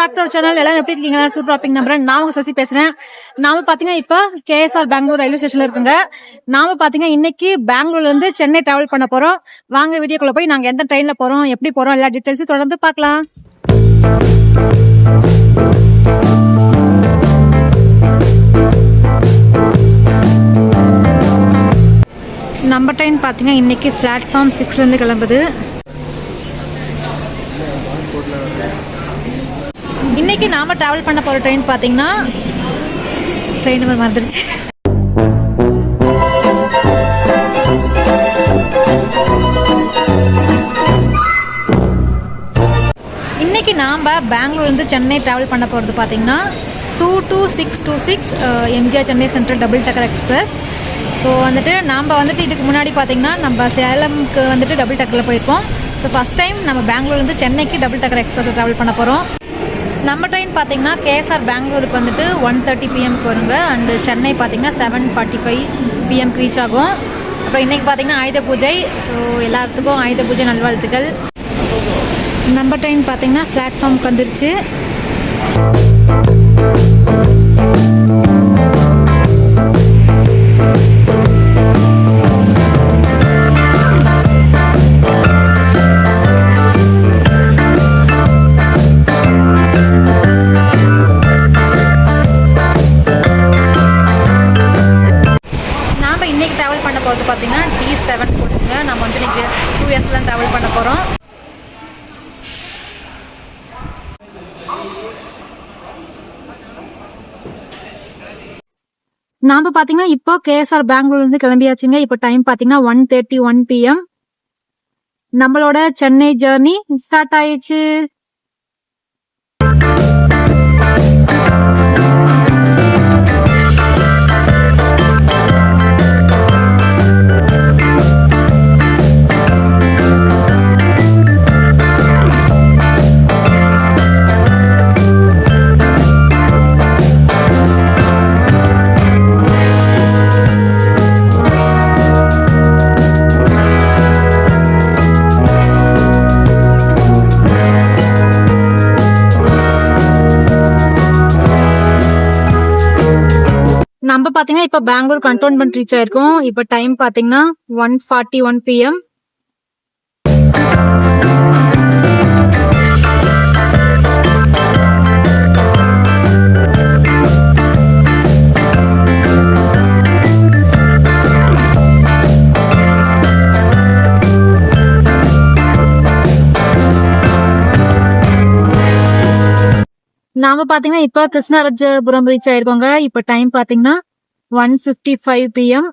Back to our channel. எல்லாரும் எப்படி இருக்கீங்க? சூப்பர் ஆப்பிங் நம்புறேன். நான் உங்க சசி பேசுறேன். நாம பாத்தீங்கன்னா இப்ப KSR பெங்களூர் ரயில்வே ஸ்டேஷன்ல இருக்குங்க. நாம பாத்தீங்கன்னா இன்னைக்கு பெங்களூர்ல இருந்து சென்னை டிராவல் பண்ண போறோம். வாங்க வீடியோக்குள்ள போய் நாங்க எந்த ட்ரெயின்ல போறோம், எப்படி போறோம், எல்லா டீடைல்ஸும் தொடர்ந்து பார்க்கலாம். நம்ம ட்ரெயின் பாத்தீங்கன்னா இன்னைக்கு பிளாட்ஃபார்ம் 6ல இருந்து கிளம்புது. இன்னைக்கு நாம டிராவல் பண்ண போற ட்ரெயின் பாத்தீங்கன்னா ட்ரெயின் நம்பர் மறந்துருச்சு. இன்னைக்கு நாம பெங்களூர்ல இருந்து சென்னை டிராவல் பண்ண போறது பாத்தீங்கன்னா 22626 எம்ஜிஆர் சென்னை சென்ட்ரல் டபுள் டக்கர் எக்ஸ்பிரஸ். ஸோ வந்துட்டு நாம் வந்துட்டு இதுக்கு முன்னாடி பார்த்தீங்கன்னா நம்ம சேலம்க்கு வந்துட்டு டபுள் டக்கரில் போயிருப்போம். ஸோ ஃபஸ்ட் டைம் நம்ம பெங்களூர்லேருந்து சென்னைக்கு டபுள் டக்கர் எக்ஸ்பிரஸில் ட்ராவல் பண்ண போகிறோம். நம்ம ட்ரெயின் பார்த்தீங்கன்னா KSR பெங்களூருக்கு வந்துட்டு 1:30 PM வருங்க. அண்டு சென்னை பார்த்தீங்கன்னா 7:45 PM ரீச் ஆகும். அப்புறம் இன்றைக்கி பார்த்தீங்கன்னா ஆயுத பூஜை. ஸோ எல்லாத்துக்கும் ஆயுத பூஜை நல்வாழ்த்துக்கள். நம்ம ட்ரெயின் பார்த்தீங்கன்னா பிளாட்ஃபார்முக்கு வந்துருச்சு. பார்த்தீங்கன்னா D7 போச்சுங்க. நம்ம வந்து இன்னைக்கு 2S தான் ட்ராவல் பண்ண போகிறோம். நாம பார்த்தீங்கன்னா இப்போ KSR பெங்களூர்லேருந்து கிளம்பியாச்சுங்க. இப்போ டைம் பார்த்தீங்கன்னா 1:31 PM. நம்மளோட சென்னை ஜர்னி ஸ்டார்ட் ஆயிடுச்சு. நம்ம பாத்தீங்கன்னா இப்ப பெங்களூர் கண்டோன்மெண்ட் ரீச் ஆயிருக்கோம். இப்ப டைம் பாத்தீங்கன்னா 1:41 PM. நாம பாத்தீங்கன்னா இப்ப கிருஷ்ணராஜபுரம் ரீச் ஆயிருக்கோங்க. இப்ப டைம் பாத்தீங்கன்னா 1:55 PM.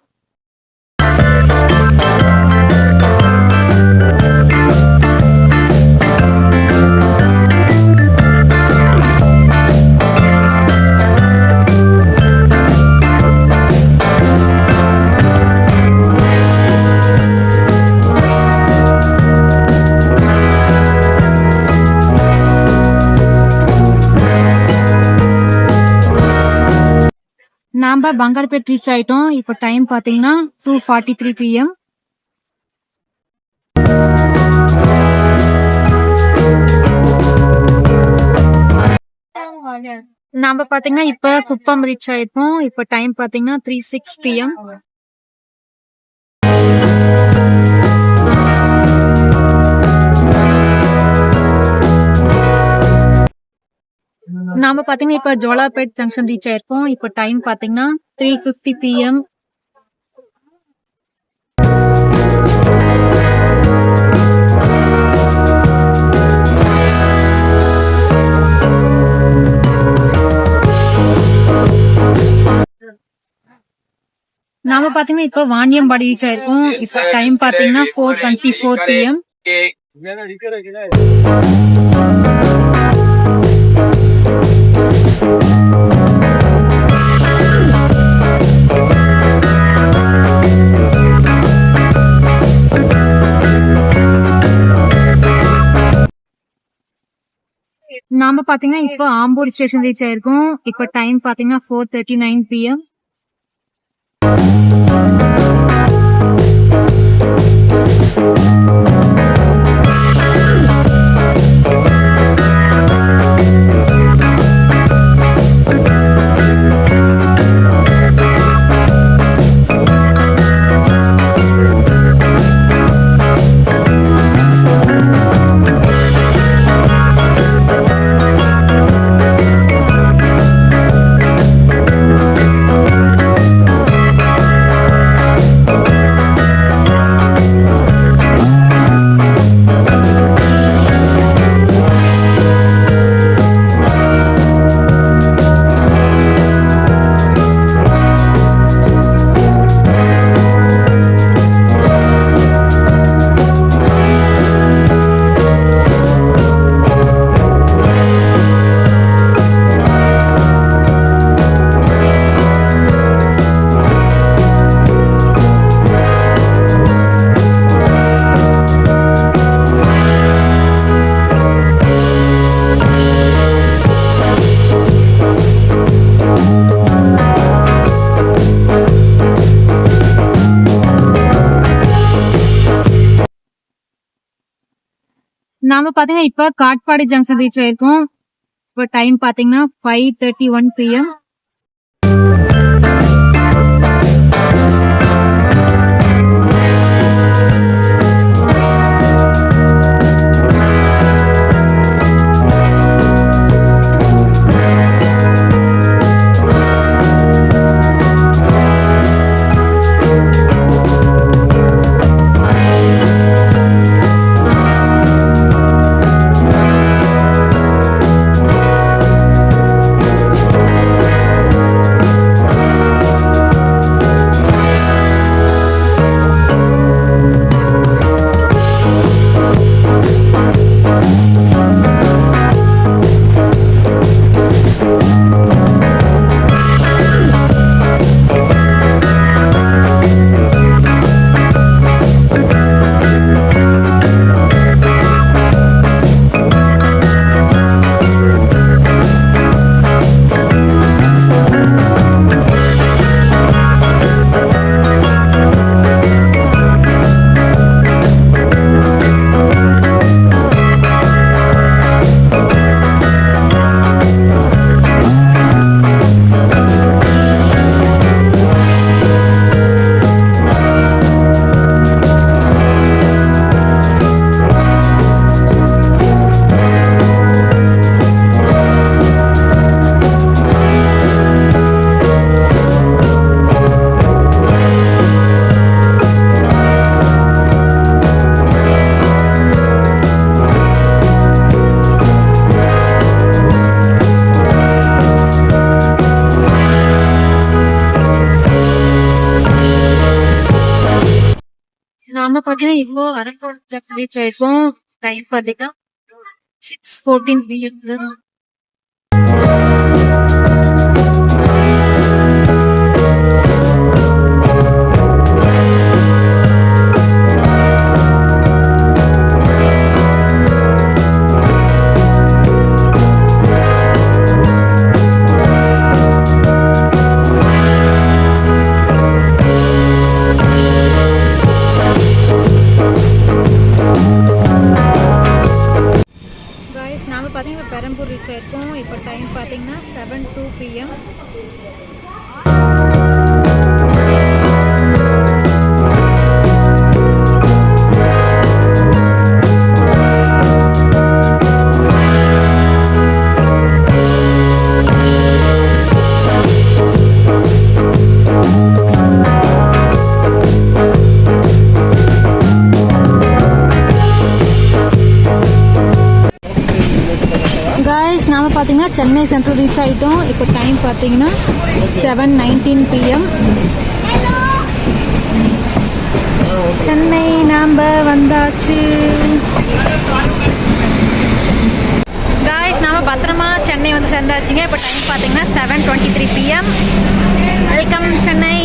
நாம பங்காரப்பேட் ரீச் ஆயிட்டோம். இப்போ டைம் பாத்தீங்கன்னா 2:43 PM. நாம பாத்தீங்கன்னா இப்ப குப்பம் ரீச் ஆயிருக்கோம். இப்போ டைம் பாத்தீங்கன்னா 3:06 PM. நாம பாத்தீங்கன்னா இப்ப ஜோலார்பேட் ஜங்ஷன் ரீச் ஆயிருக்கோம். இப்ப டைம் பாத்தீங்கன்னா 3:50 PM. நாம பாத்தீங்கன்னா இப்ப வாணியம்பாடி ரீச் ஆயிருக்கோம். இப்ப டைம் பாத்தீங்கன்னா 4:24 PM. நாம பாத்தீங்கன்னா இப்ப ஆம்பூர் ஸ்டேஷன் ரீச் ஆயிருக்கோம். இப்ப டைம் பாத்தீங்கன்னா 4:39 PM. நாம பாத்தீங்கன்னா இப்ப காட்பாடி ஜங்ஷன் ரீச் ஆயிருக்கோம். இப்போ டைம் பாத்தீங்கன்னா 5:31 PM. நாம பாத்தீங்கன்னா இப்போ அரக்கோணம் ஜங்ஷன் ரீச் ஆயிருக்கோம். டைம் பாத்தீங்கன்னா 6:14 PM. நாம பாத்தீங்கன்னா பெரம்பூர் ரீச் ஆயிருக்கோம். இப்போ டைம் பாத்தீங்கன்னா 7:02 PM. நாம பாத்தீங்கன்னா சென்னை சென்ட்ரல் ரீச் ஆயிட்டோம். இப்போ டைம் பாத்தீங்கன்னா 7:19 PM. சென்னை நாம வந்தாச்சு. காய்ஸ் நாம பத்திரமா சென்னை வந்து சேர்ந்தாச்சுங்க. இப்போ டைம் பாத்தீங்கன்னா 7:23 PM. வெல்கம் சென்னை.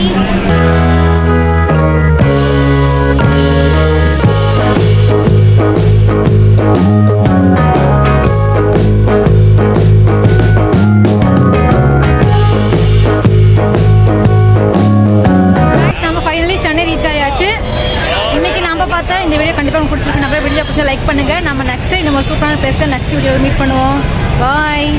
இந்த வீடியோ கண்டிப்பாக உங்களுக்கு பிடிச்சிருக்கு. நம்ம வீடியோ பிடிச்சா லைக் பண்ணுங்க. நம்ம நெக்ஸ்ட் இந்த ஒரு சூப்பரான பிளேஸ்ல நெக்ஸ்ட் வீடியோ மீட் பண்ணுவோம். பாய்.